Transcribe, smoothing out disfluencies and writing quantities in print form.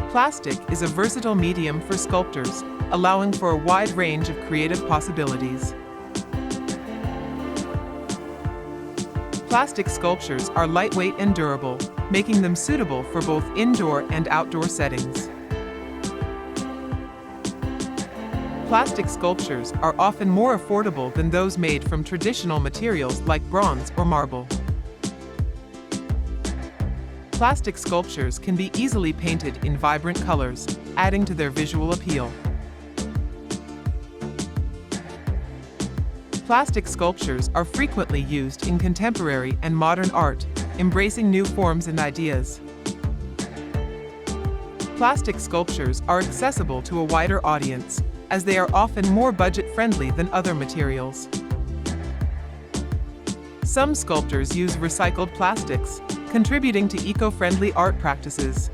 Plastic is a versatile medium for sculptors, allowing for a wide range of creative possibilities. Plastic sculptures are lightweight and durable, making them suitable for both indoor and outdoor settings. Plastic sculptures are often more affordable than those made from traditional materials like bronze or marble. Plastic sculptures can be easily painted in vibrant colors, adding to their visual appeal. Plastic sculptures are frequently used in contemporary and modern art, embracing new forms and ideas. Plastic sculptures are accessible to a wider audience, as they are often more budget-friendly than other materials. Some sculptors use recycled plastics, contributing to eco-friendly art practices.